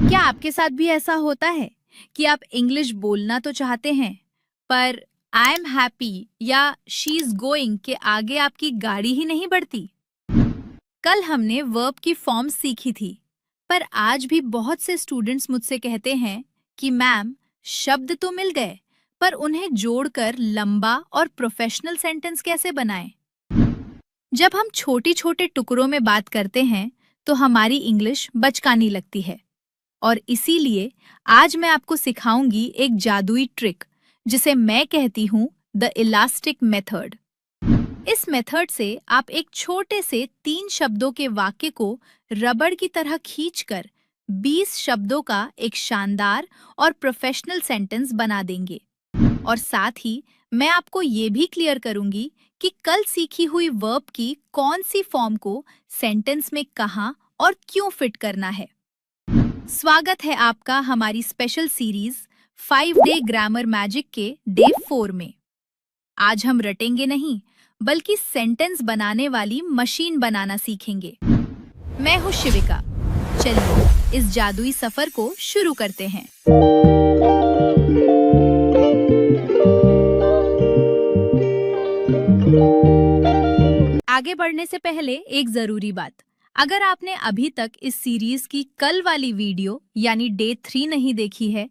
क्या आपके साथ भी ऐसा होता है कि आप इंग्लिश बोलना तो चाहते हैं, पर आई एम हैप्पी या शी इज गोइंग के आगे आपकी गाड़ी ही नहीं बढ़ती? कल हमने वर्ब की फॉर्म सीखी थी, पर आज भी बहुत से स्टूडेंट्स मुझसे कहते हैं कि मैम, शब्द तो मिल गए, पर उन्हें जोड़कर लंबा और प्रोफेशनल सेंटेंस कैसे बनाएं? जब हम छोटे छोटे टुकड़ों में बात करते हैं, तो हमारी इंग्लिश बचकानी लगती है। और इसीलिए आज मैं आपको सिखाऊंगी एक जादुई ट्रिक, जिसे मैं कहती हूँ द इलास्टिक मेथड। इस मेथड से आप एक छोटे से 3 शब्दों के वाक्य को रबड़ की तरह खींचकर 20 शब्दों का एक शानदार और प्रोफेशनल सेंटेंस बना देंगे। और साथ ही मैं आपको ये भी क्लियर करूंगी कि कल सीखी हुई वर्ब की कौन सी फॉर्म को सेंटेंस में कहाँ और क्यों फिट करना है। स्वागत है आपका हमारी special series 5 day grammar magic के डे 4 में। आज हम रटेंगे नहीं, बल्कि सेंटेंस बनाने वाली मशीन बनाना सीखेंगे। मैं हूँ शिविका। चलिए इस जादुई सफर को शुरू करते हैं। आगे बढ़ने से पहले एक जरूरी बात। अगर आपने अभी तक इस सीरीज की कल वाली वीडियो यानी डे 3 नहीं देखी है,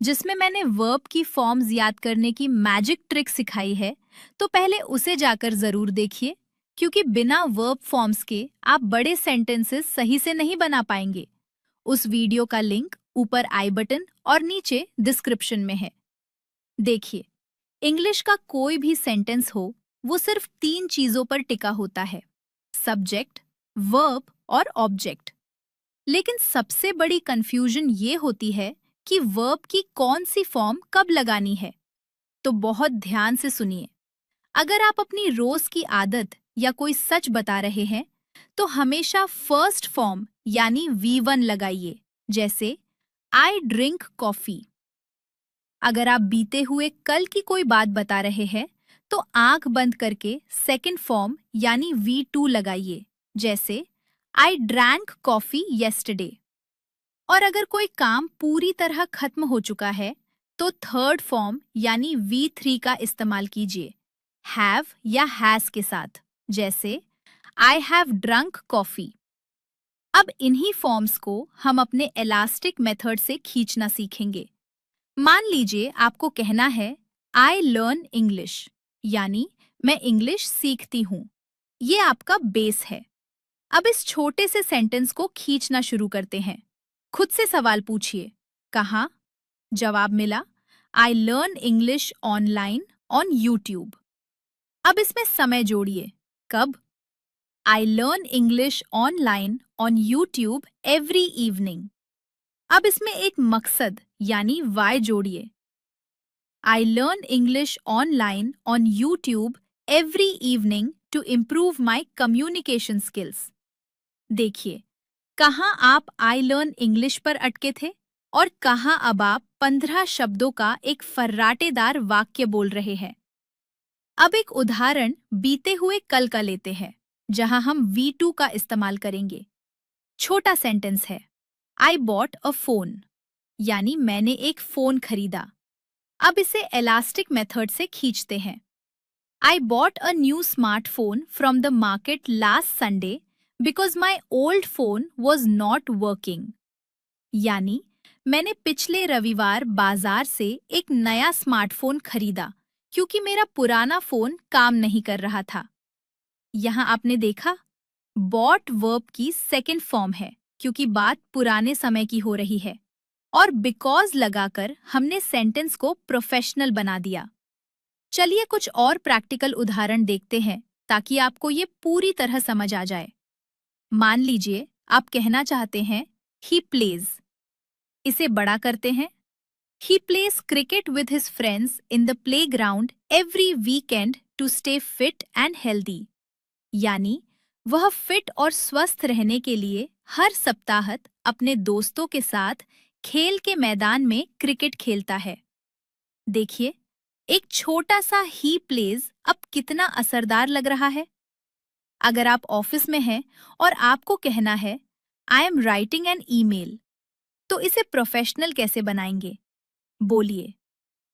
जिसमें मैंने वर्ब की फॉर्म्स याद करने की मैजिक ट्रिक सिखाई है, तो पहले उसे जाकर जरूर देखिए, क्योंकि बिना वर्ब फॉर्म्स के आप बड़े सेंटेंसेस सही से नहीं बना पाएंगे। उस वीडियो का लिंक ऊपर आई बटन और नीचे डिस्क्रिप्शन में है। देखिए, इंग्लिश का कोई भी सेंटेंस हो, वो सिर्फ 3 चीजों पर टिका होता है: सब्जेक्ट, वर्ब और ऑब्जेक्ट। लेकिन सबसे बड़ी कंफ्यूजन ये होती है कि वर्ब की कौन सी फॉर्म कब लगानी है। तो बहुत ध्यान से सुनिए। अगर आप अपनी रोज की आदत या कोई सच बता रहे हैं, तो हमेशा फर्स्ट फॉर्म यानी V1 लगाइए, जैसे आई ड्रिंक कॉफी। अगर आप बीते हुए कल की कोई बात बता रहे हैं, तो आंख बंद करके सेकंड फॉर्म यानी V2 लगाइए, जैसे आई ड्रैंक कॉफी येस्टरडे। और अगर कोई काम पूरी तरह खत्म हो चुका है, तो थर्ड फॉर्म यानी V3 का इस्तेमाल कीजिए, हैव या हैज के साथ, जैसे आई हैव ड्रंक कॉफी। अब इन्हीं फॉर्म्स को हम अपने इलास्टिक मेथड से खींचना सीखेंगे। मान लीजिए आपको कहना है आई लर्न इंग्लिश, यानी मैं इंग्लिश सीखती हूँ। ये आपका बेस है। अब इस छोटे से सेंटेंस को खींचना शुरू करते हैं। खुद से सवाल पूछिए, कहाँ? जवाब मिला, I learn English online on YouTube. अब इसमें समय जोड़िए, कब? I learn English online on YouTube every evening. अब इसमें एक मकसद यानी वाई जोड़िए, I learn English online on YouTube every evening to improve my communication skills. देखिए, कहाँ आप I learn English पर अटके थे और कहाँ अब आप 15 शब्दों का एक फर्राटेदार वाक्य बोल रहे हैं। अब एक उदाहरण बीते हुए कल का लेते हैं, जहां हम V2 का इस्तेमाल करेंगे। छोटा सेंटेंस है, I bought a phone, यानी मैंने एक फोन खरीदा। अब इसे इलास्टिक मेथड से खींचते हैं। I bought a new smartphone from the market last Sunday because my old phone was not working. यानी मैंने पिछले रविवार बाजार से एक नया स्मार्टफोन खरीदा, क्योंकि मेरा पुराना फोन काम नहीं कर रहा था। यहाँ आपने देखा, bought वर्ब की सेकेंड फॉर्म है, क्योंकि बात पुराने समय की हो रही है, और बिकॉज लगाकर हमने सेंटेंस को प्रोफेशनल बना दिया। चलिए कुछ और प्रैक्टिकल उदाहरण देखते हैं, ताकि आपको ये पूरी तरह समझ आ जाए। मान लीजिए आप कहना चाहते हैं ही प्लेज। इसे बड़ा करते हैं, he plays cricket with his friends in the playground every weekend to stay fit and healthy. यानी वह फिट और स्वस्थ रहने के लिए हर सप्ताहत अपने दोस्तों के साथ खेल के मैदान में क्रिकेट खेलता है। देखिए, एक छोटा सा ही प्लेज अब कितना असरदार लग रहा है। अगर आप ऑफिस में हैं और आपको कहना है I am writing an email, तो इसे प्रोफेशनल कैसे बनाएंगे? बोलिए,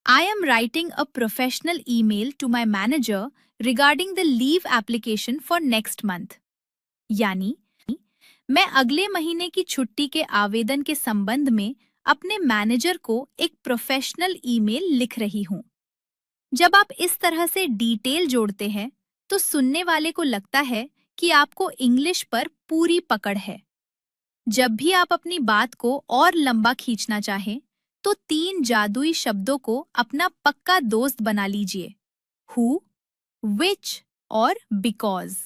I am writing a professional email to my manager regarding the leave application for next month. यानी मैं अगले महीने की छुट्टी के आवेदन के संबंध में अपने मैनेजर को एक प्रोफेशनल ईमेल लिख रही हूँ। जब आप इस तरह से डिटेल जोड़ते हैं, तो सुनने वाले को लगता है कि आपको इंग्लिश पर पूरी पकड़ है। जब भी आप अपनी बात को और लंबा खींचना चाहें, तो 3 जादुई शब्दों को अपना पक्का दोस्त बना लीजिए: हु, विच और बिकॉज।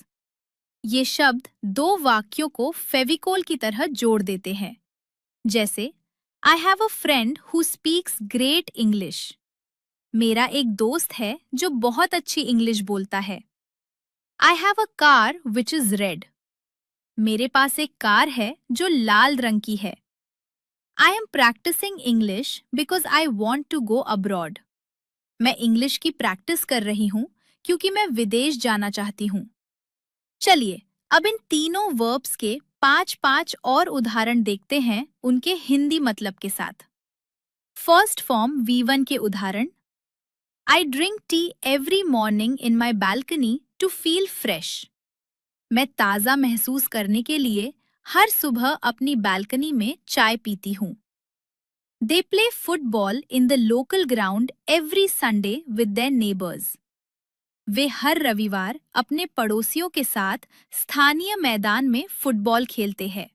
ये शब्द 2 वाक्यों को फेविकोल की तरह जोड़ देते हैं। जैसे, I have a friend who speaks great English. मेरा एक दोस्त है जो बहुत अच्छी इंग्लिश बोलता है। I have a car which is red. मेरे पास एक कार है जो लाल रंग की है। I am practising English because I want to go abroad. मैं इंग्लिश की प्रैक्टिस कर रही हूँ क्योंकि मैं विदेश जाना चाहती हूँ। चलिए, अब इन तीनों वर्ब्स के 5-5 और उदाहरण देखते हैं उनके हिंदी मतलब के साथ। फर्स्ट फॉर्म V1 के उदाहरण: I drink tea every morning in my balcony to feel fresh. मैं ताज़ा महसूस करने के लिए हर सुबह अपनी बालकनी में चाय पीती हूँ। They play football in the local ground every Sunday with their neighbors. वे हर रविवार अपने पड़ोसियों के साथ स्थानीय मैदान में फुटबॉल खेलते हैं।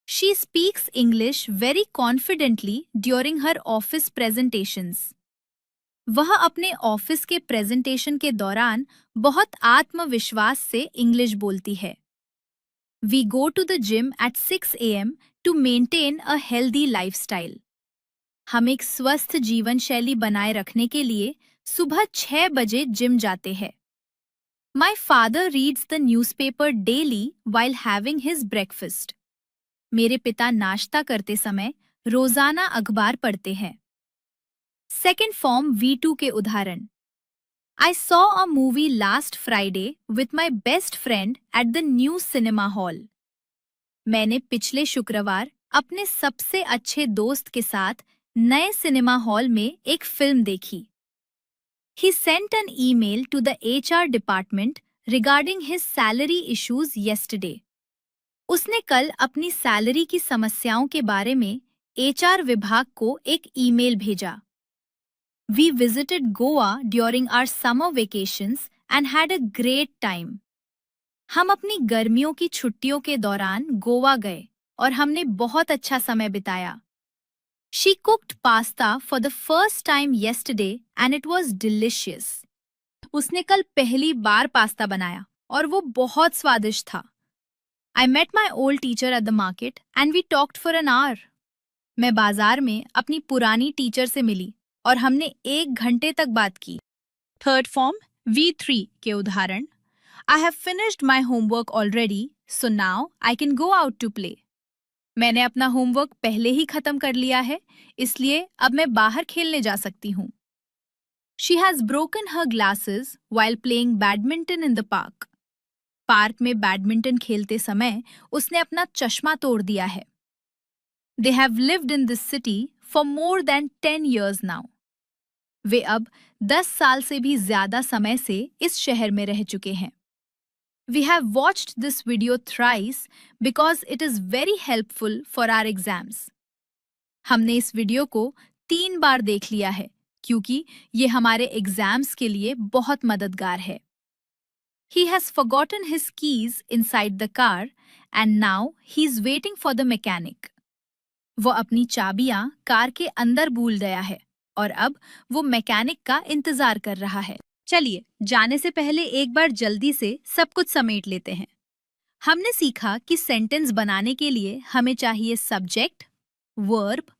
She speaks English very confidently during her office presentations. वह अपने ऑफिस के प्रेजेंटेशन के दौरान बहुत आत्मविश्वास से इंग्लिश बोलती है। We go to the gym at 6 a.m. to maintain a healthy lifestyle. हम एक स्वस्थ जीवन शैली बनाए रखने के लिए सुबह 6 बजे जिम जाते हैं। My father reads the newspaper daily while having his breakfast. मेरे पिता नाश्ता करते समय रोजाना अखबार पढ़ते हैं। सेकेंड फॉर्म V2 के उदाहरण: I saw a movie last Friday with my best friend at the new cinema hall. मैंने पिछले शुक्रवार अपने सबसे अच्छे दोस्त के साथ नए सिनेमा हॉल में एक फिल्म देखी। He sent an email to the HR department regarding his salary issues yesterday. उसने कल अपनी सैलरी की समस्याओं के बारे में HR विभाग को एक ईमेल भेजा। We visited Goa during our summer vacations and had a great time. हम अपनी गर्मियों की छुट्टियों के दौरान गोवा गए और हमने बहुत अच्छा समय बिताया। She cooked pasta for the first time yesterday and it was delicious. उसने कल पहली बार पास्ता बनाया और वो बहुत स्वादिष्ट था। I met my old teacher at the market and we talked for an hour. मैं बाजार में अपनी पुरानी टीचर से मिली और हमने 1 घंटे तक बात की। थर्ड फॉर्म V3 के उदाहरण: I have finished my homework already, so now I can go out to play. मैंने अपना होमवर्क पहले ही खत्म कर लिया है, इसलिए अब मैं बाहर खेलने जा सकती हूँ। She has broken her glasses while playing badminton in the park. Park में बैडमिंटन खेलते समय उसने अपना चश्मा तोड़ दिया है। They have lived in this city for more than 10 years now. वे अब 10 साल से भी ज्यादा समय से इस शहर में रह चुके हैं। We have watched this video thrice because it is very helpful for our exams. हमने इस वीडियो को 3 बार देख लिया है क्योंकि ये हमारे एग्जाम्स के लिए बहुत मददगार है। He has forgotten his keys inside the car and now he is waiting for the mechanic. वो अपनी चाबियां कार के अंदर भूल गया है और अब वो मैकेनिक का इंतजार कर रहा है। चलिए, जाने से पहले एक बार जल्दी से सब कुछ समेट लेते हैं। हमने सीखा कि सेंटेंस बनाने के लिए हमें चाहिए सब्जेक्ट, वर्ब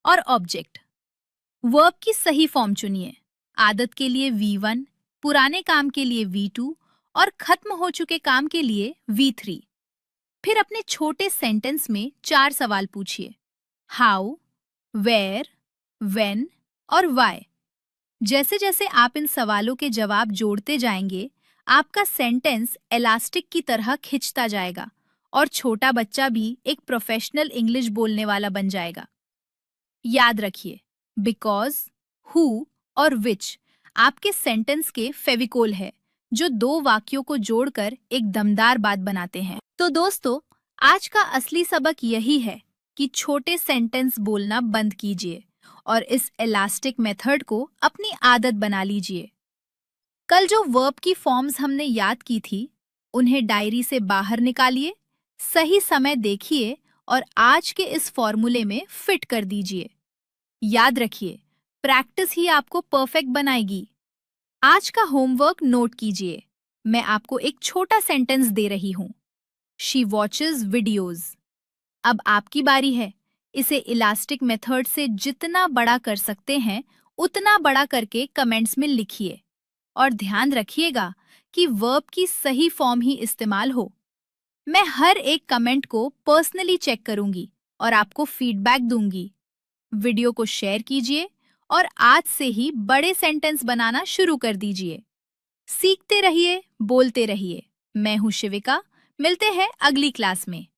और ऑब्जेक्ट। वर्ब की सही फॉर्म चुनिए। आदत के लिए V1, पुराने काम के लिए V2 और खत्म हो चुके काम के लिए V3। फिर अपने छोटे सेंटेंस में 4 सवाल पूछिए: हाउ, वेयर, व्हेन और व्हाई। जैसे जैसे आप इन सवालों के जवाब जोड़ते जाएंगे, आपका सेंटेंस इलास्टिक की तरह खिंचता जाएगा और छोटा बच्चा भी एक प्रोफेशनल इंग्लिश बोलने वाला बन जाएगा। याद रखिए, बिकॉज, हु और विच आपके सेंटेंस के फेविकोल है, जो दो वाक्यों को जोड़कर एक दमदार बात बनाते हैं। तो दोस्तों, आज का असली सबक यही है कि छोटे सेंटेंस बोलना बंद कीजिए और इस इलास्टिक मेथड को अपनी आदत बना लीजिए। कल जो वर्ब की फॉर्म्स हमने याद की थी, उन्हें डायरी से बाहर निकालिए, सही समय देखिए और आज के इस फॉर्मूले में फिट कर दीजिए। याद रखिए, प्रैक्टिस ही आपको परफेक्ट बनाएगी। आज का होमवर्क नोट कीजिए। मैं आपको एक छोटा सेंटेंस दे रही हूँ। She watches videos. अब आपकी बारी है। इसे इलास्टिक मेथड से जितना बड़ा कर सकते हैं, उतना बड़ा करके कमेंट्स में लिखिए। और ध्यान रखिएगा कि वर्ब की सही फॉर्म ही इस्तेमाल हो। मैं हर एक कमेंट को पर्सनली चेक करूंगी और आपको फीडबैक दूंगी। वीडियो को शेयर कीजिए और आज से ही बड़े सेंटेंस बनाना शुरू कर दीजिए। सीखते रहिए, बोलते रहिए। मैं हूं शिविका। मिलते हैं अगली क्लास में।